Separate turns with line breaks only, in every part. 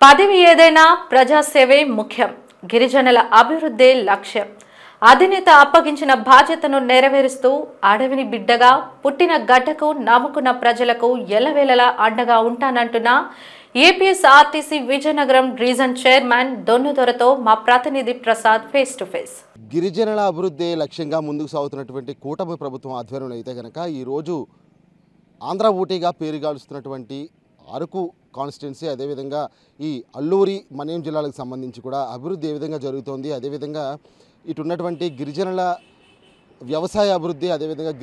పదవి ఏదైనా ప్రజాసేవే ముఖ్యం. గిరిజనుల అభివృద్ధే లక్ష్యం. అధినేత అప్పగించిన బాధ్యతను నెరవేరుస్తూ అడవిని బిడ్డగా పుట్టిన గడ్డకు నమ్ముకున్న ప్రజలకు ఎల్లవేళలా అండగా ఉంటానంటున్న ఏపీఎస్ఆర్టీసీ విజయనగరం రీజన్ చైర్మన్ దొన్నుదొరతో మా ప్రతినిధి ప్రసాద్ ఫేస్ టు ఫేస్.
గిరిజనుల అభివృద్ధి లక్ష్యంగా ముందుకు సాగుతున్నటువంటి కూటమి ప్రభుత్వం ఆధ్వర్యంలో అయితే కనుక ఈరోజు ఆంధ్ర ఊటీగా పేరుగాలుస్తున్నటువంటి అరకు కాన్స్టిట్యున్సీ, అదేవిధంగా ఈ అల్లూరి మన్యం జిల్లాలకు సంబంధించి కూడా అభివృద్ధి ఏ విధంగా జరుగుతోంది, అదేవిధంగా ఇటు ఉన్నటువంటి గిరిజనుల వ్యవసాయ అభివృద్ధి, అదేవిధంగా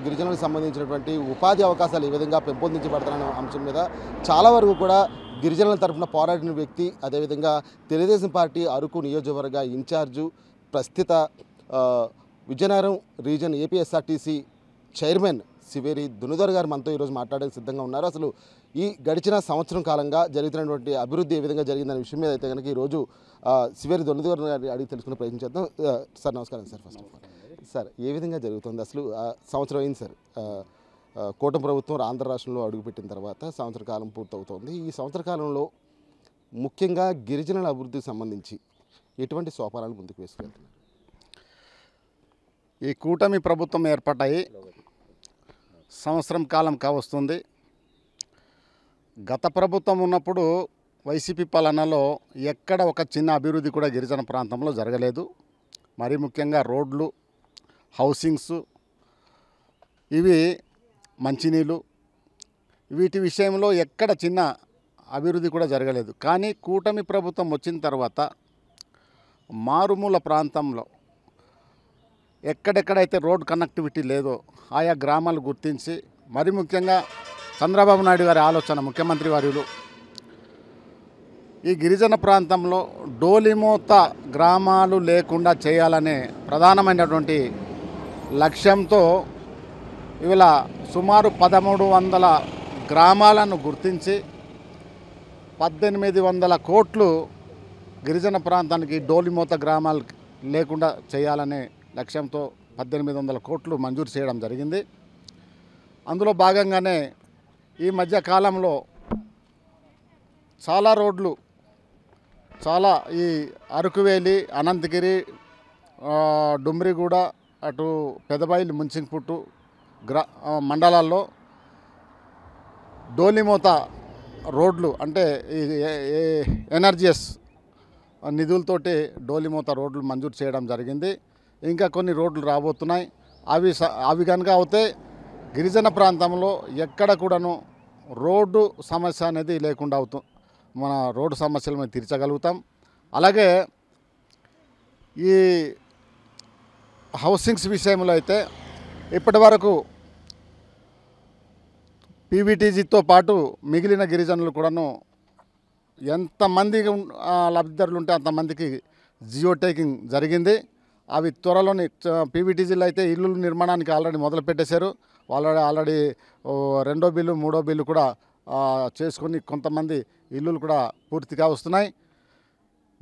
గిరిజనులకు సంబంధించినటువంటి ఉపాధి అవకాశాలు ఏ విధంగా పెంపొందించబడతారనే అంశం మీద చాలా వరకు కూడా గిరిజనుల తరఫున పోరాడిన వ్యక్తి, అదేవిధంగా తెలుగుదేశం పార్టీ అరకు నియోజకవర్గ ఇన్ఛార్జు, ప్రస్తుత Vizianagaram reason APSRTC chairman Siveri Donnudora గారు మనతో ఈరోజు మాట్లాడడానికి సిద్ధంగా ఉన్నారు. అసలు ఈ గడిచిన సంవత్సరం కాలంగా జరుగుతున్నటువంటి అభివృద్ధి ఏ విధంగా జరిగిందనే విషయం మీద అయితే కనుక ఈరోజు సివేరి దొన్నుదొర గారిని అడిగి తెలుసుకునే ప్రయత్నం చేద్దాం. సార్ నమస్కారం sir. First of all sir, ఏ విధంగా జరుగుతుంది అసలు? సంవత్సరం అయింది సార్, కూటమి ప్రభుత్వం ఆంధ్ర రాష్ట్రంలో అడుగుపెట్టిన తర్వాత సంవత్సర కాలం పూర్తవుతోంది. ఈ సంవత్సర కాలంలో ముఖ్యంగా గిరిజనుల అభివృద్ధికి సంబంధించి ఎటువంటి సోపానాలు ముందుకు వేసుకెళ్తున్నారు?
ఈ కూటమి ప్రభుత్వం ఏర్పాటై సంవత్సరం కాలం కావస్తుంది. గత ప్రభుత్వం ఉన్నప్పుడు వైసీపీ పాలనలో ఎక్కడ ఒక చిన్న అభివృద్ధి కూడా గిరిజన ప్రాంతంలో జరగలేదు. మరీ ముఖ్యంగా రోడ్లు, హౌసింగ్స్, ఇవి మంచినీళ్ళు, వీటి విషయంలో ఎక్కడ చిన్న అభివృద్ధి కూడా జరగలేదు. కానీ కూటమి ప్రభుత్వం వచ్చిన తర్వాత మారుమూల ప్రాంతంలో ఎక్కడెక్కడైతే రోడ్ కనెక్టివిటీ లేదో ఆయా గ్రామాలు గుర్తించి, మరి ముఖ్యంగా చంద్రబాబు నాయుడు గారి ఆలోచన, ముఖ్యమంత్రి వర్యులు ఈ గిరిజన ప్రాంతంలో డోలిమూత గ్రామాలు లేకుండా చేయాలనే ప్రధానమైనటువంటి లక్ష్యంతో ఇవాళ సుమారు 1300 గ్రామాలను గుర్తించి 1800 కోట్లు గిరిజన ప్రాంతానికి డోలిమూత గ్రామాలు లేకుండా చేయాలనే లక్ష్యంతో 1800 కోట్లు మంజూరు చేయడం జరిగింది. అందులో భాగంగానే ఈ మధ్య కాలంలో చాలా రోడ్లు, చాలా ఈ అరకువేలి, అనంతగిరి, డుమ్రిగూడ, అటు పెదబైలు, ముంచింగ్పుట్టు మండలాల్లో డోలిమూత రోడ్లు అంటే ఈ ఎనర్జియస్ నిధులతోటి డోలిమూత రోడ్లు మంజూరు చేయడం జరిగింది. ఇంకా కొన్ని రోడ్లు రాబోతున్నాయి. అవి కనుక అవుతే గిరిజన ప్రాంతంలో ఎక్కడ కూడాను రోడ్డు సమస్య అనేది లేకుండా మన రోడ్డు సమస్యలు మేము తీర్చగలుగుతాం. అలాగే ఈ హౌసింగ్స్ విషయంలో అయితే ఇప్పటి వరకు పీవీటీజీతో పాటు మిగిలిన గిరిజనులు కూడాను ఎంతమంది లబ్ధిదారులు ఉంటే అంతమందికి జియో టేకింగ్ జరిగింది. అవి త్వరలోని పీవీటీజీలు అయితే ఇల్లు నిర్మాణానికి ఆల్రెడీ మొదలు పెట్టేశారు. ఆల్రెడీ 2వ బిల్లు 3వ బిల్లు కూడా చేసుకొని కొంతమంది ఇల్లులు కూడా పూర్తిగా వస్తున్నాయి.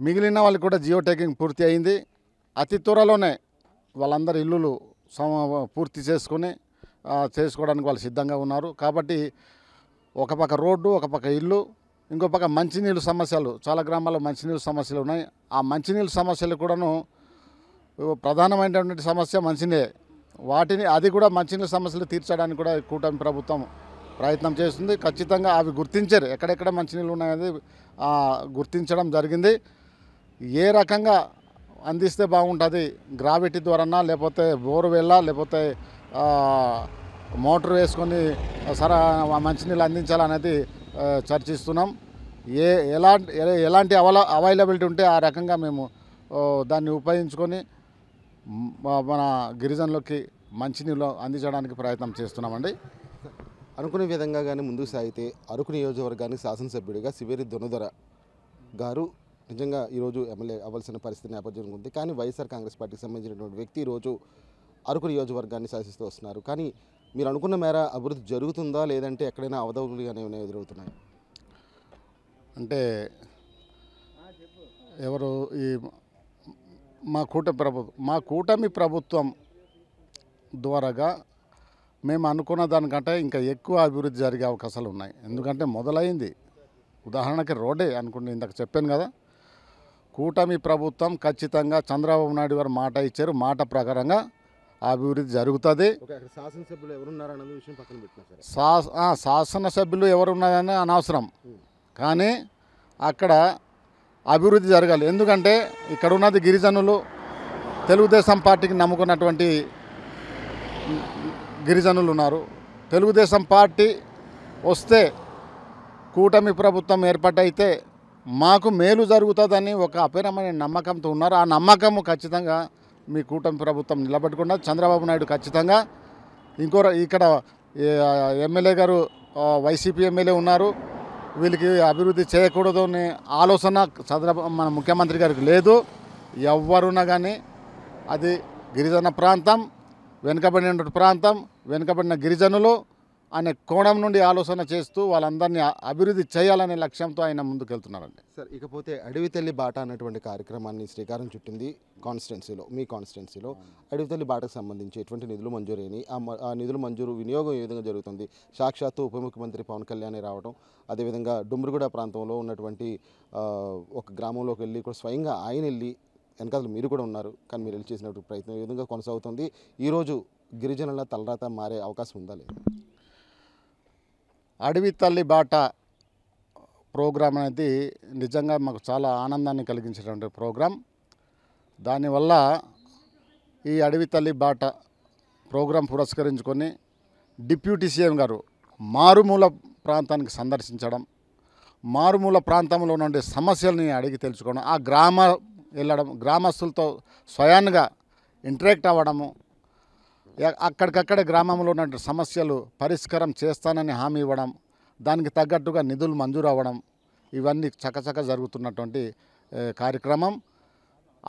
మిగిలిన వాళ్ళు కూడా జియో టేకింగ్ పూర్తి అయింది. అతి త్వరలోనే వాళ్ళందరూ ఇల్లులు పూర్తి చేసుకోవడానికి వాళ్ళు సిద్ధంగా ఉన్నారు. కాబట్టి ఒక పక్క రోడ్డు, ఒక పక్క ఇల్లు, ఇంకో పక్క మంచినీళ్ళు సమస్యలు, చాలా గ్రామాల్లో మంచినీళ్ళు సమస్యలు ఉన్నాయి. ఆ మంచినీళ్ళు సమస్యలు కూడాను ప్రధానమైనటువంటి సమస్య మంచినీళ్ళే. అది కూడా మంచినీళ్ళ సమస్యలు తీర్చడానికి కూడా కూటమి ప్రభుత్వం ప్రయత్నం చేస్తుంది. ఖచ్చితంగా అవి గుర్తించారు, ఎక్కడెక్కడ మంచినీళ్ళు ఉన్నాయనేది గుర్తించడం జరిగింది. ఏ రకంగా అందిస్తే బాగుంటుంది, గ్రావిటీ ద్వారానా, లేకపోతే బోర్వెల్లా, లేకపోతే మోటార్ వేసుకొని మంచినీళ్ళు అందించాలనేది చర్చిస్తున్నాం. ఎలాంటి అవైలబిలిటీ ఉంటే ఆ రకంగా మేము దాన్ని ఉపయోగించుకొని మన గిరిజనులకి మంచినీళ్ళు అందించడానికి ప్రయత్నం చేస్తున్నామండి.
అనుకునే విధంగా కానీ ముందుకు సాగితే అరకు నియోజకవర్గానికి శాసనసభ్యుడిగా సివేరి దొన్నుదొర గారు నిజంగా ఈరోజు ఎమ్మెల్యే అవ్వాల్సిన పరిస్థితి నేపథ్యం ఉంది. కానీ వైఎస్ఆర్ కాంగ్రెస్ పార్టీకి సంబంధించినటువంటి వ్యక్తి ఈరోజు అరకు నియోజకవర్గాన్ని శాసిస్తూ వస్తున్నారు. కానీ మీరు అనుకున్న మేర అభివృద్ధి జరుగుతుందా, లేదంటే ఎక్కడైనా అవధవులు కానీ ఏమైనా ఎదురవుతున్నాయి?
అంటే ఎవరు ఈ మా కూటమి ప్రభుత్వం ద్వారాగా మేము అనుకున్న దానికంటే ఇంకా ఎక్కువ అభివృద్ధి జరిగే అవకాశాలు ఉన్నాయి. ఎందుకంటే మొదలైంది ఉదాహరణకి రోడ్డే అనుకోండి, ఇందాక చెప్పాను కదా. కూటమి ప్రభుత్వం ఖచ్చితంగా చంద్రబాబు నాయుడు గారు మాట ఇచ్చారు, మాట ప్రకారంగా అభివృద్ధి జరుగుతుంది.
శాసనసభ్యులు ఎవరున్నారన్న విషయం పక్కన పెట్టినా సరే,
శాసనసభ్యులు ఎవరున్నారని అనవసరం, కానీ అక్కడ అభివృద్ధి జరగాలి. ఎందుకంటే ఇక్కడ ఉన్నది గిరిజనులు, తెలుగుదేశం పార్టీకి నమ్ముకున్నటువంటి గిరిజనులు ఉన్నారు. తెలుగుదేశం పార్టీ వస్తే, కూటమి ప్రభుత్వం ఏర్పాటైతే మాకు మేలు జరుగుతుందని ఒక అపరమైన నమ్మకంతో ఉన్నారు. ఆ నమ్మకము ఖచ్చితంగా మీ కూటమి ప్రభుత్వం నిలబెట్టుకున్న చంద్రబాబు నాయుడు ఖచ్చితంగా ఇక్కడ ఎమ్మెల్యే గారు వైసీపీ ఎమ్మెల్యే ఉన్నారు, వీళ్ళకి అభివృద్ధి చేయకూడదు అనే ఆలోచన మన ముఖ్యమంత్రి గారికి లేదు. ఎవరున్నా కానీ అది గిరిజన ప్రాంతం, వెనుకబడిన ప్రాంతం, వెనుకబడిన గిరిజనులు అనే కోణం నుండి ఆలోచన చేస్తూ వాళ్ళందరినీ అభివృద్ధి చేయాలనే లక్ష్యంతో ఆయన ముందుకెళ్తున్నారండి.
సార్, ఇకపోతే అడవి తల్లి బాట అన్నటువంటి కార్యక్రమాన్ని శ్రీకారం చుట్టింది కాన్స్టిట్యున్సీలో, మీ కాన్స్టిట్యున్సీలో అడవి తల్లి బాటకు సంబంధించి ఎటువంటి నిధులు మంజూరైనవి, ఆ నిధుల మంజూరు వినియోగం ఏ విధంగా జరుగుతుంది? సాక్షాత్తు ఉప ముఖ్యమంత్రి పవన్ కళ్యాణ్ రావడం, అదేవిధంగా డుమ్రిగూడ ప్రాంతంలో ఉన్నటువంటి ఒక గ్రామంలోకి వెళ్ళి కూడా స్వయంగా ఆయన వెళ్ళి, వెనకాల మీరు కూడా ఉన్నారు, కానీ మీరు వెళ్ళి చేసినటువంటి ప్రయత్నం ఏ విధంగా కొనసాగుతుంది? ఈరోజు గిరిజనుల తలరాత మారే అవకాశం ఉందా లేదా?
అడవి తల్లి బాట ప్రోగ్రాం అనేది నిజంగా మాకు చాలా ఆనందాన్ని కలిగించేటువంటి ప్రోగ్రాం. దానివల్ల ఈ అడవి తల్లి బాట ప్రోగ్రాం పురస్కరించుకొని డిప్యూటీ సీఎం గారు మారుమూల ప్రాంతానికి సందర్శించడం, మారుమూల ప్రాంతంలో నుండి సమస్యల్ని అడిగి తెలుసుకోవడం, ఆ వెళ్ళడం, గ్రామస్తులతో స్వయాన్గా ఇంటరాక్ట్ అవ్వడము, అక్కడికక్కడ గ్రామంలో ఉన్న సమస్యలు పరిష్కారం చేస్తానని హామీ ఇవ్వడం, దానికి తగ్గట్టుగా నిధులు మంజూరు అవ్వడం, ఇవన్నీ చకచక జరుగుతున్నటువంటి కార్యక్రమం.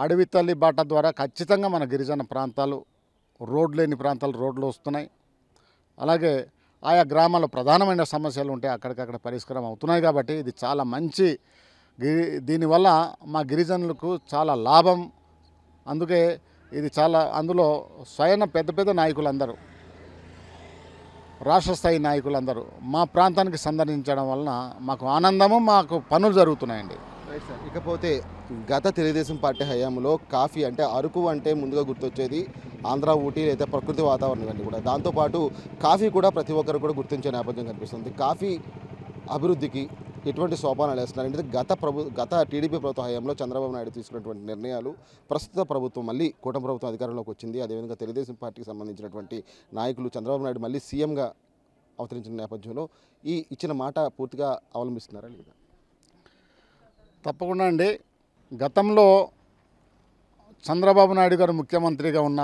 అడవి తల్లి బాట ద్వారా ఖచ్చితంగా మన గిరిజన ప్రాంతాలు, రోడ్లు లేని ప్రాంతాలు రోడ్లు వస్తున్నాయి. అలాగే ఆయా గ్రామాల్లో ప్రధానమైన సమస్యలు ఉంటే అక్కడికక్కడ పరిష్కారం అవుతున్నాయి. కాబట్టి ఇది చాలా మంచి, దీనివల్ల మా గిరిజనులకు చాలా లాభం. అందుకే ఇది చాలా, అందులో స్వయం పెద్ద పెద్ద నాయకులందరూ, రాష్ట్ర స్థాయి నాయకులందరూ మా ప్రాంతానికి సందర్శించడం వలన మాకు ఆనందము, మాకు పనులు జరుగుతున్నాయండి.
ఇకపోతే గత తెలుగుదేశం పార్టీ హయాంలో కాఫీ అంటే అరకు అంటే ముందుగా గుర్తొచ్చేది ఆంధ్ర, ఊటీ లేదా ప్రకృతి వాతావరణం ఇవన్నీ కూడా. దాంతోపాటు కాఫీ కూడా ప్రతి ఒక్కరు కూడా గుర్తించే నేపథ్యం కనిపిస్తుంది. కాఫీ అభివృద్ధికి ఎటువంటి సోపానాలు వేస్తున్నారు అంటే గత టీడీపీ ప్రభుత్వ హయాంలో చంద్రబాబు నాయుడు తీసుకున్నటువంటి నిర్ణయాలు, ప్రస్తుత ప్రభుత్వం మళ్ళీ కూటమి ప్రభుత్వం అధికారంలోకి వచ్చింది, అదేవిధంగా తెలుగుదేశం పార్టీకి సంబంధించినటువంటి నాయకులు చంద్రబాబు నాయుడు మళ్ళీ సీఎంగా అవతరించిన నేపథ్యంలో ఈ ఇచ్చిన మాట పూర్తిగా అవలంబిస్తున్నారా లేదా?
తప్పకుండా అండి. గతంలో చంద్రబాబు నాయుడు గారు ముఖ్యమంత్రిగా ఉన్న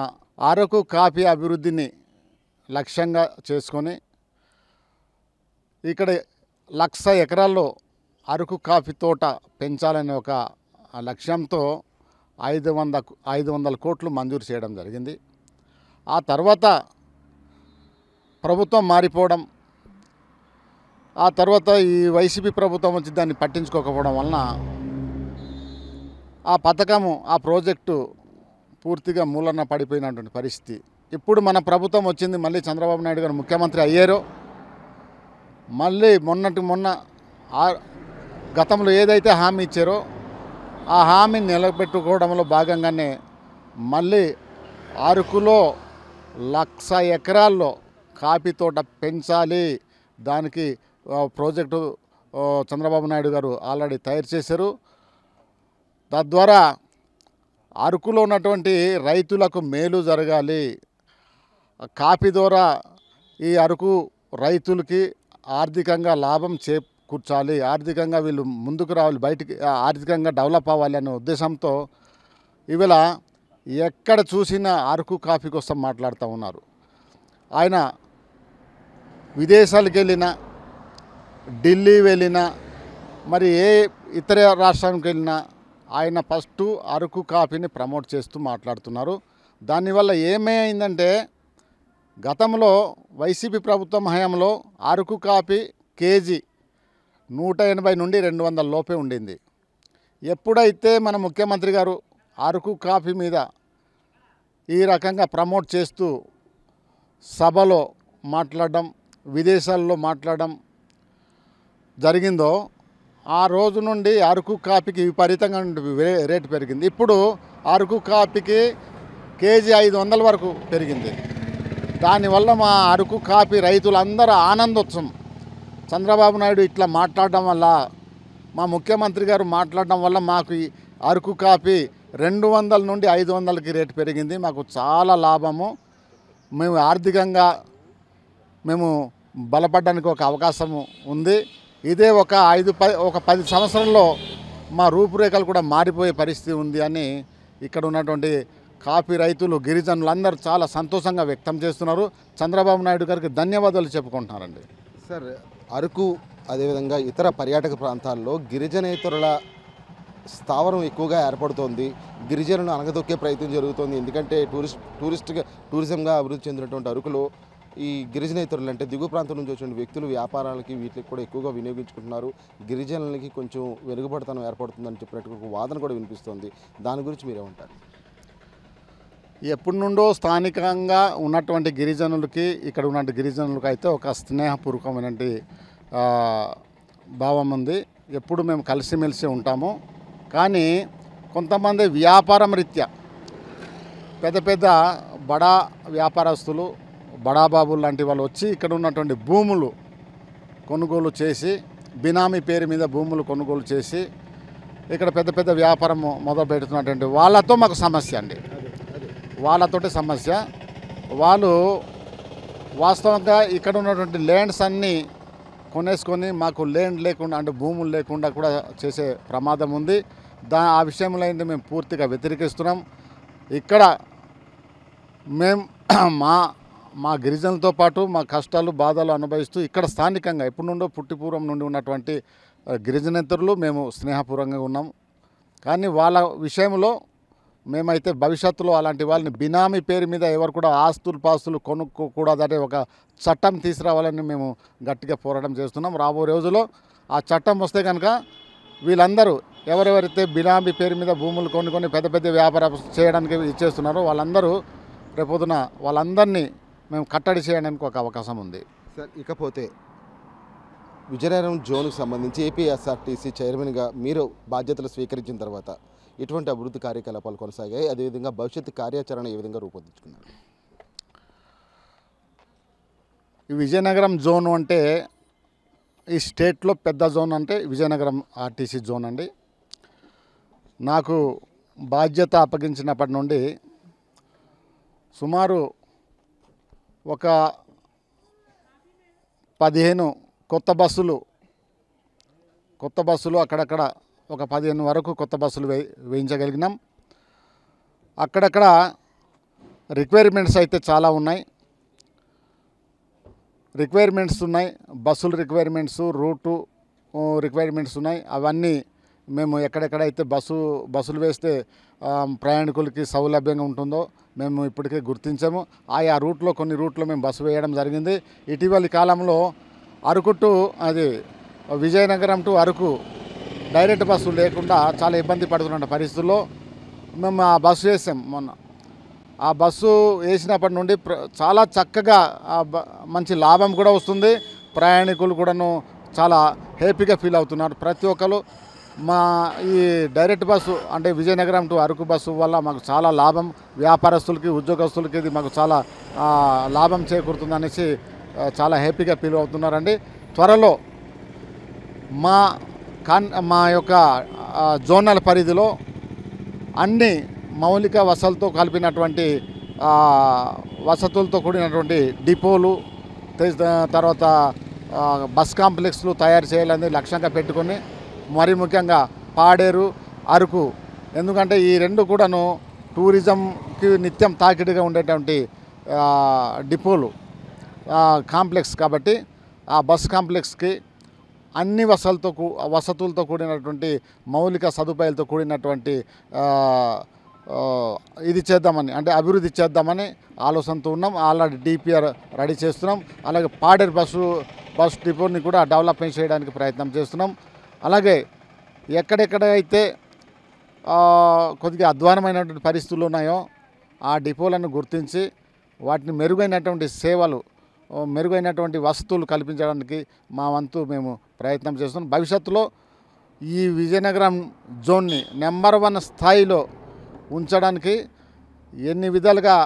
అరకు కాఫీ అభివృద్ధిని లక్ష్యంగా చేసుకొని ఇక్కడ 1,00,000 ఎకరాల్లో అరకు కాఫీ తోట పెంచాలనే ఒక లక్ష్యంతో 500 కోట్లు మంజూరు చేయడం జరిగింది. ఆ తర్వాత ప్రభుత్వం మారిపోవడం, ఆ తర్వాత ఈ వైసీపీ ప్రభుత్వం వచ్చి దాన్ని పట్టించుకోకపోవడం వలన ఆ పథకము, ఆ ప్రాజెక్టు పూర్తిగా మూలన పడిపోయినటువంటి పరిస్థితి. ఇప్పుడు మన ప్రభుత్వం వచ్చింది, మళ్ళీ చంద్రబాబు నాయుడు గారు ముఖ్యమంత్రి అయ్యారు. మళ్ళీ మొన్న గతంలో ఏదైతే హామీ ఇచ్చారో ఆ హామీని నిలబెట్టుకోవడంలో భాగంగానే మళ్ళీ అరకులో 1,00,000 ఎకరాల్లో కాఫీ తోట పెంచాలి, దానికి ప్రాజెక్టు చంద్రబాబు నాయుడు గారు ఆల్రెడీ తయారు చేశారు. తద్వారా అరకులో ఉన్నటువంటి రైతులకు మేలు జరగాలి. కాఫీ ద్వారా ఈ అరకు రైతులకి ఆర్థికంగా లాభం చేకూర్చాలి, ఆర్థికంగా వీళ్ళు ముందుకు రావాలి, బయటికి ఆర్థికంగా డెవలప్ అవ్వాలి అనే ఉద్దేశంతో ఇవాళ ఎక్కడ చూసినా అరకు కాఫీ కోసం మాట్లాడుతూ ఉన్నారు. ఆయన విదేశాలకు వెళ్ళినా, ఢిల్లీ వెళ్ళినా, మరి ఏ ఇతర రాష్ట్రానికి వెళ్ళినా ఆయన ఫస్ట్ అరకు కాఫీని ప్రమోట్ చేస్తూ మాట్లాడుతున్నారు. దానివల్ల ఏమైందంటే గతంలో వైసీపీ ప్రభుత్వం హయాంలో అరకు కాఫీ కేజీ 180 నుండి 200 లోపే ఉండింది. ఎప్పుడైతే మన ముఖ్యమంత్రి గారు అరకు కాఫీ మీద ఈ రకంగా ప్రమోట్ చేస్తూ సభలో మాట్లాడడం, విదేశాల్లో మాట్లాడడం జరిగిందో ఆ రోజు నుండి అరకు కాఫీకి విపరీతంగా రేటు పెరిగింది. ఇప్పుడు అరకు కాఫీకి కేజీ 500 వరకు పెరిగింది. దానివల్ల మా అరకు కాఫీ రైతులందరూ ఆనందోత్సవం. చంద్రబాబు నాయుడు ఇట్లా మాట్లాడడం వల్ల, మా ముఖ్యమంత్రి గారు మాట్లాడడం వల్ల మాకు ఈ అరకు కాఫీ 200 నుండి 500కి రేటు పెరిగింది. మాకు చాలా లాభము. మేము ఆర్థికంగా మేము బలపడడానికి ఒక అవకాశం ఉంది. ఇదే ఒక 10 సంవత్సరంలో మా రూపురేఖలు కూడా మారిపోయే పరిస్థితి ఉంది అని ఇక్కడ ఉన్నటువంటి కాఫీ రైతులు, గిరిజనులు అందరూ చాలా సంతోషంగా వ్యక్తం చేస్తున్నారు. చంద్రబాబు నాయుడు గారికి ధన్యవాదాలు చెప్పుకుంటున్నారండి.
సార్, అరకు అదేవిధంగా ఇతర పర్యాటక ప్రాంతాల్లో గిరిజనేతరుల స్థావరం ఎక్కువగా ఏర్పడుతోంది. గిరిజనులను అనగదొక్కే ప్రయత్నం జరుగుతోంది. ఎందుకంటే టూరిజంగా అభివృద్ధి చెందినటువంటి అరకులో ఈ గిరిజనేతరులు అంటే దిగువ ప్రాంతం నుంచి వచ్చిన వ్యక్తులు వ్యాపారాలకి వీటికి కూడా ఎక్కువగా వినియోగించుకుంటున్నారు. గిరిజనులకి కొంచెం వెనుకబడతనం ఏర్పడుతుందని చెప్పినట్టు ఒక వాదన కూడా వినిపిస్తోంది. దాని గురించి మీరేమంటారు?
ఎప్పటి నుండో స్థానికంగా ఉన్నటువంటి గిరిజనులకి, ఇక్కడ ఉన్న గిరిజనులకి అయితే ఒక స్నేహపూర్వకమైనటువంటి భావం ఉంది. ఎప్పుడు మేము కలిసిమెలిసి ఉంటాము. కానీ కొంతమంది వ్యాపారం రీత్యా పెద్ద పెద్ద బడా వ్యాపారస్తులు, బడాబాబులు లాంటి వాళ్ళు వచ్చి ఇక్కడ ఉన్నటువంటి భూములు కొనుగోలు చేసి, బినామీ పేరు మీద భూములు కొనుగోలు చేసి ఇక్కడ పెద్ద పెద్ద వ్యాపారం మొదలు పెడుతున్నటువంటి వాళ్ళతో మాకు సమస్య అండి. వాళ్ళతోటి సమస్య. వాళ్ళు వాస్తవంగా ఇక్కడ ఉన్నటువంటి ల్యాండ్స్ అన్నీ కొనేసుకొని మాకు ల్యాండ్ లేకుండా, అంటే భూములు లేకుండా కూడా చేసే ప్రమాదం ఉంది. ఆ విషయంలో అయితే మేము పూర్తిగా వ్యతిరేకిస్తున్నాం. ఇక్కడ మేము మా గిరిజనులతో పాటు మా కష్టాలు బాధలు అనుభవిస్తూ ఇక్కడ స్థానికంగా ఎప్పటి నుండో పుట్టిపూర్వం నుండి ఉన్నటువంటి గిరిజనేతరులు మేము స్నేహపూర్వంగా ఉన్నాం. కానీ వాళ్ళ విషయంలో మేమైతే భవిష్యత్తులో అలాంటి వాళ్ళని బినామీ పేరు మీద ఎవరు కూడా ఆస్తులు పాస్తులు కొనుక్కోకూడదనే ఒక చట్టం తీసుకురావాలని మేము గట్టిగా పోరాటం చేస్తున్నాం. రాబోయే రోజుల్లో ఆ చట్టం వస్తే కనుక వీళ్ళందరూ ఎవరెవరైతే బినామీ పేరు మీద భూములు కొనుక్కొని పెద్ద పెద్ద వ్యాపారం చేయడానికి ఇచ్చేస్తున్నారో వాళ్ళందరూ రేపొద్దున వాళ్ళందరినీ మేము కట్టడి చేయడానికి ఒక అవకాశం ఉంది.
సార్, ఇకపోతే విజయనగరం జోన్కు సంబంధించి ఏపీఎస్ఆర్టీసీ చైర్మన్గా మీరు బాధ్యతలు స్వీకరించిన తర్వాత ఎటువంటి అభివృద్ధి కార్యకలాపాలు కొనసాగాయి? అదేవిధంగా భవిష్యత్తు కార్యాచరణ ఏ విధంగా రూపొందించుకున్నారు?
ఈ విజయనగరం జోన్ అంటే ఈ స్టేట్లో పెద్ద జోన్ అంటే విజయనగరం ఆర్టీసీ జోన్ అండి. నాకు బాధ్యత అప్పగించినప్పటి నుండి సుమారు ఒక 15 కొత్త బస్సులు అక్కడక్కడ ఒక 15 వరకు కొత్త బస్సులు వేయించగలిగినాం. అక్కడక్కడ రిక్వైర్మెంట్స్ అయితే చాలా ఉన్నాయి. బస్సులు రిక్వైర్మెంట్స్, రూటు రిక్వైర్మెంట్స్ ఉన్నాయి. అవన్నీ మేము ఎక్కడెక్కడైతే బస్సులు వేస్తే ప్రయాణికులకి సౌలభ్యంగా ఉంటుందో మేము ఇప్పటికే గుర్తించాము. ఆయా రూట్లో కొన్ని రూట్లో మేము బస్సు వేయడం జరిగింది. ఇటీవలి కాలంలో Araku to Vizianagaram to Araku direct bus లేకుండా చాలా ఇబ్బంది పడుతున్న పరిస్థితుల్లో మేము ఆ బస్సు వేసాం మొన్న. ఆ బస్సు వేసినప్పటి నుండి చాలా చక్కగా మంచి లాభం కూడా వస్తుంది. ప్రయాణికులు కూడాను చాలా హ్యాపీగా ఫీల్ అవుతున్నారు. ప్రతి ఒక్కరు మా ఈ డైరెక్ట్ బస్సు అంటే విజయనగరం టు అరకు బస్సు వల్ల మాకు చాలా లాభం, వ్యాపారస్తులకి, ఉద్యోగస్తులకి ఇది మాకు చాలా లాభం చేకూరుతుందనేసి చాలా హ్యాపీగా ఫీల్ అవుతున్నారండి. త్వరలో మా యొక్క జోనల్ పరిధిలో అన్ని మౌలిక వసతులతో కలిపినటువంటి వసతులతో కూడినటువంటి డిపోలు, తర్వాత బస్ కాంప్లెక్స్లు తయారు చేయాలని లక్ష్యంగా పెట్టుకొని, మరి ముఖ్యంగా పాడేరు, అరకు, ఎందుకంటే ఈ రెండు కూడాను టూరిజంకి నిత్యం తాకిడిగా ఉండేటువంటి డిపోలు కాంప్లెక్స్ కాబట్టి ఆ బస్ కాంప్లెక్స్కి అన్ని వసతులతో కూడినటువంటి మౌలిక సదుపాయాలతో కూడినటువంటి ఇది చేద్దామని, అంటే అభివృద్ధి చేద్దామని ఆలోచనతో ఉన్నాం. ఆల్రెడీ డిపిఆర్ రెడీ చేస్తున్నాం. అలాగే పాడేరు బస్ డిపోని కూడా డెవలప్మెంట్ చేయడానికి ప్రయత్నం చేస్తున్నాం. అలాగే ఎక్కడెక్కడైతే కొద్దిగా అధ్వానమైనటువంటి పరిస్థితులు ఉన్నాయో ఆ డిపోలను గుర్తించి వాటిని మెరుగైనటువంటి సేవలు, మెరుగైనటువంటి వసతులు కల్పించడానికి మా వంతు మేము ప్రయత్నం చేస్తున్నాం. భవిష్యత్తులో ఈ విజయనగరం జోన్ని నెంబర్ 1 స్థాయిలో ఉంచడానికి ఎన్ని విధాలుగా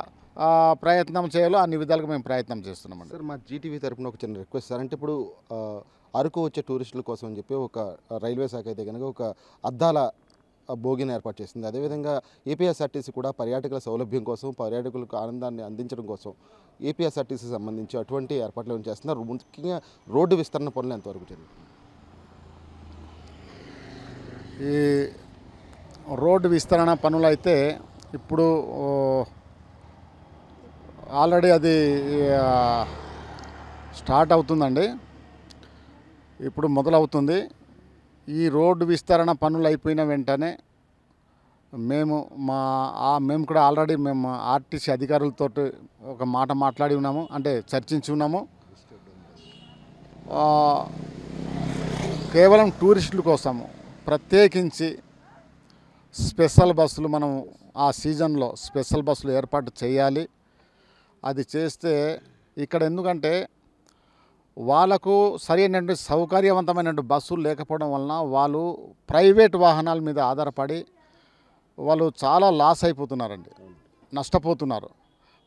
ప్రయత్నం చేయాలో అన్ని విధాలుగా మేము ప్రయత్నం చేస్తున్నామండి.
సార్, మా జీటీవీ తరపున ఒక చిన్న రిక్వెస్ట్ సార్. అంటే ఇప్పుడు అరకు వచ్చే టూరిస్టుల కోసం అని చెప్పి ఒక రైల్వే శాఖ అయితే కనుక ఒక అద్దాల బోగిని ఏర్పాటు చేసింది. అదేవిధంగా ఏపీఎస్ఆర్టీసీ కూడా పర్యాటకుల సౌలభ్యం కోసం, పర్యాటకులకు ఆనందాన్ని అందించడం కోసం ఏపీఎస్ఆర్టీసీ సంబంధించి అటువంటి ఏర్పాట్లు ఏమైనా చేస్తున్నారు. ముఖ్యంగా రోడ్డు విస్తరణ పనులు ఎంతవరకు జరిగింది?
ఈ రోడ్డు విస్తరణ పనులు అయితే ఇప్పుడు ఆల్రెడీ అది స్టార్ట్ అవుతుందండి. ఇప్పుడు మొదలవుతుంది. ఈ రోడ్డు విస్తరణ పనులు అయిపోయిన వెంటనే మేము కూడా ఆల్రెడీ ఆర్టీసీ అధికారులతో ఒక మాట మాట్లాడి ఉన్నాము, అంటే చర్చించి ఉన్నాము. కేవలం టూరిస్టుల కోసము ప్రత్యేకించి స్పెషల్ బస్సులు మనం ఆ సీజన్లో స్పెషల్ బస్సులు ఏర్పాటు చేయాలి. అది చేస్తే ఇక్కడ ఎందుకంటే వాళ్ళకు సరైనటువంటి సౌకర్యవంతమైనటువంటి బస్సులు లేకపోవడం వలన వాళ్ళు ప్రైవేట్ వాహనాల మీద ఆధారపడి వాళ్ళు చాలా లాస్ అయిపోతున్నారండి, నష్టపోతున్నారు,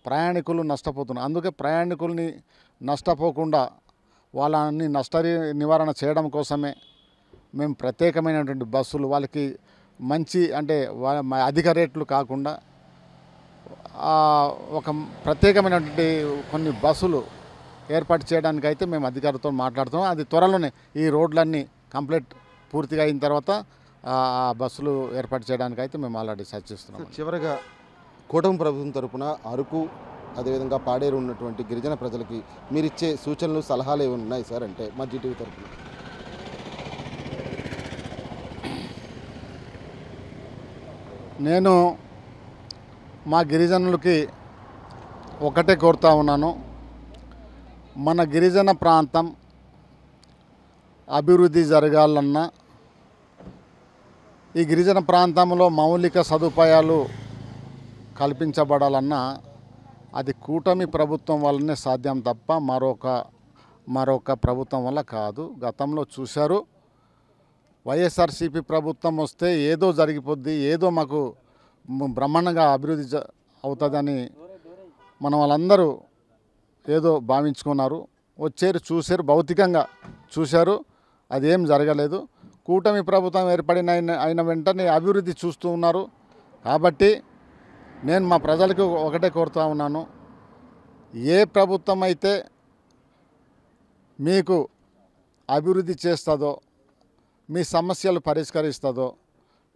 ప్రయాణికులు నష్టపోతున్నారు. అందుకే ప్రయాణికుల్ని నష్టపోకుండా వాళ్ళని నివారణ చేయడం కోసమే మేము ప్రత్యేకమైనటువంటి బస్సులు వాళ్ళకి మంచి అంటే అధిక రేట్లు కాకుండా ఒక ప్రత్యేకమైనటువంటి కొన్ని బస్సులు ఏర్పాటు చేయడానికి అయితే మేము అధికారులతో మాట్లాడుతున్నాం. అది త్వరలోనే ఈ రోడ్లన్నీ కంప్లీట్ పూర్తిగా అయిన తర్వాత బస్సులు ఏర్పాటు చేయడానికి అయితే మేము ఆల్రెడీ చర్చిస్తున్నాం.
చివరగా కూటమి ప్రభుత్వం తరపున అరకు అదేవిధంగా పాడేరు ఉన్నటువంటి గిరిజన ప్రజలకి మీరు ఇచ్చే సూచనలు, సలహాలు ఏమైనా ఉన్నాయి సార్? అంటే మా జీటీవీ తరపున
నేను మా గిరిజనులకి ఒకటే కోరుతా ఉన్నాను. మన గిరిజన ప్రాంతం అభివృద్ధి జరగాలన్నా, ఈ గిరిజన ప్రాంతంలో మౌలిక సదుపాయాలు కల్పించబడాలన్నా అది కూటమి ప్రభుత్వం వల్లనే సాధ్యం తప్ప మరొక ప్రభుత్వం వల్ల కాదు. గతంలో చూశారు, వైఎస్ఆర్సీపీ ప్రభుత్వం వస్తే ఏదో జరిగిపోద్ది, ఏదో మాకు బ్రహ్మాండంగా అభివృద్ధి అవుతుందని మన వాళ్ళందరూ ఏదో భావించుకున్నారు. వచ్చారు, చూశారు, భౌతికంగా చూశారు, అదేం జరగలేదు. కూటమి ప్రభుత్వం అయిన వెంటనే అభివృద్ధి చూస్తూ ఉన్నారు. కాబట్టి నేను మా ప్రజలకు ఒకటే కోరుతూ ఉన్నాను, ఏ ప్రభుత్వం అయితే మీకు అభివృద్ధి చేస్తుందో, మీ సమస్యలు పరిష్కరిస్తుందో,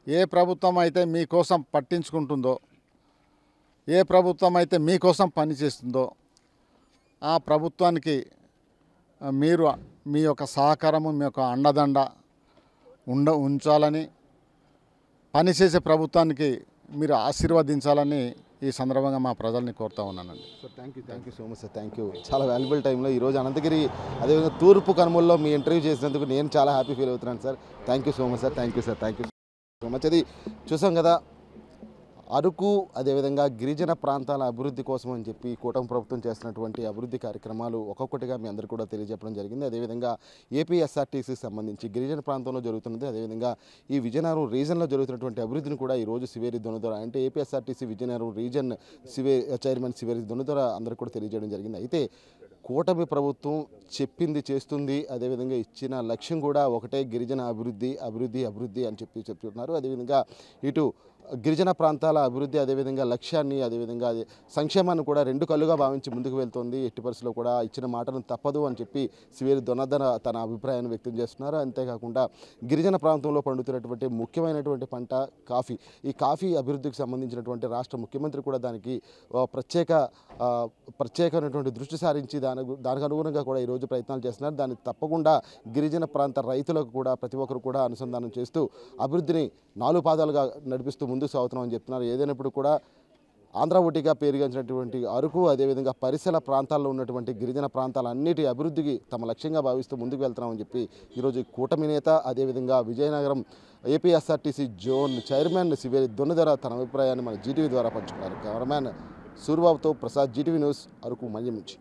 ఏ ప్రభుత్వం అయితే మీకోసం పట్టించుకుంటుందో, ఏ ప్రభుత్వం అయితే మీకోసం పనిచేస్తుందో ఆ ప్రభుత్వానికి మీరు మీ యొక్క సహకారము, మీ యొక్క అండదండ ఉంచాలని, పనిచేసే ప్రభుత్వానికి మీరు ఆశీర్వదించాలని ఈ సందర్భంగా మా ప్రజల్ని కోరుతా ఉన్నానండి.
Sir, thank you so much sir. Thank you. చాలా వాల్యుబుల్ టైంలో ఈరోజు అనంతగిరి అదేవిధంగా తూర్పు కనుమల్లో మీ ఇంటర్వ్యూ చేసినందుకు నేను చాలా హ్యాపీ ఫీల్ అవుతున్నాను sir. Thank you so much sir. Thank you sir. Thank you so much. అది చూసాం కదా, అరకు అదేవిధంగా గిరిజన ప్రాంతాల అభివృద్ధి కోసం అని చెప్పి కూటమి ప్రభుత్వం చేస్తున్నటువంటి అభివృద్ధి కార్యక్రమాలు ఒక్కొక్కటిగా మీ అందరికీ కూడా తెలియజెప్పడం జరిగింది. అదేవిధంగా ఏపీఎస్ఆర్టీసీకి సంబంధించి గిరిజన ప్రాంతంలో జరుగుతున్నది, అదేవిధంగా ఈ విజయనగరం రీజన్లో జరుగుతున్నటువంటి అభివృద్ధిని కూడా ఈరోజు సివేరి దొనదొర అంటే APSRTC Vizianagaram region chairman Siveri Donadora అందరికీ కూడా తెలియజేయడం జరిగింది. అయితే కూటమి ప్రభుత్వం చెప్పింది చేస్తుంది, అదేవిధంగా ఇచ్చిన లక్ష్యం కూడా ఒకటే, గిరిజన అభివృద్ధి అభివృద్ధి అభివృద్ధి అని చెప్తున్నారు. అదేవిధంగా ఇటు గిరిజన ప్రాంతాల అభివృద్ధి, అదేవిధంగా లక్ష్యాన్ని, అదేవిధంగా సంక్షేమాన్ని కూడా రెండు కళ్ళుగా భావించి ముందుకు వెళ్తోంది. ఎట్టి పరిస్థితుల్లో కూడా ఇచ్చిన మాటను తప్పదు అని చెప్పి సివేరి దొనదొర తన అభిప్రాయాన్ని వ్యక్తం చేస్తున్నారు. అంతేకాకుండా గిరిజన ప్రాంతంలో పండుతున్నటువంటి ముఖ్యమైనటువంటి పంట కాఫీ, ఈ కాఫీ అభివృద్ధికి సంబంధించినటువంటి రాష్ట్ర ముఖ్యమంత్రి కూడా దానికి ప్రత్యేకమైనటువంటి దృష్టి సారించి దానికి అనుగుణంగా కూడా ఈరోజు ప్రయత్నాలు చేస్తున్నారు. దాన్ని తప్పకుండా గిరిజన ప్రాంత రైతులకు కూడా ప్రతి ఒక్కరు కూడా అనుసంధానం చేస్తూ అభివృద్ధిని 4 పాదాలుగా నడిపిస్తూ ముందుకు సాగుతున్నామని చెప్తున్నారు. ఏదైనప్పుడు కూడా ఆంధ్ర ఊటీగా పేరుగాంచినటువంటి అరకు, అదేవిధంగా పరిసర ప్రాంతాల్లో ఉన్నటువంటి గిరిజన ప్రాంతాలన్నిటి అభివృద్ధికి తమ లక్ష్యంగా భావిస్తూ ముందుకు వెళ్తున్నామని చెప్పి ఈరోజు కూటమి నేత, అదేవిధంగా Vizianagaram APSRTC zone chairman Siveri Donadora తన అభిప్రాయాన్ని మన జీటీవీ ద్వారా పంచుకున్నారు. కెమెరామ్యాన్ సూర్యబాబుతో ప్రసాద్, జీటీవీ న్యూస్, అరకు మన్యం నుంచి.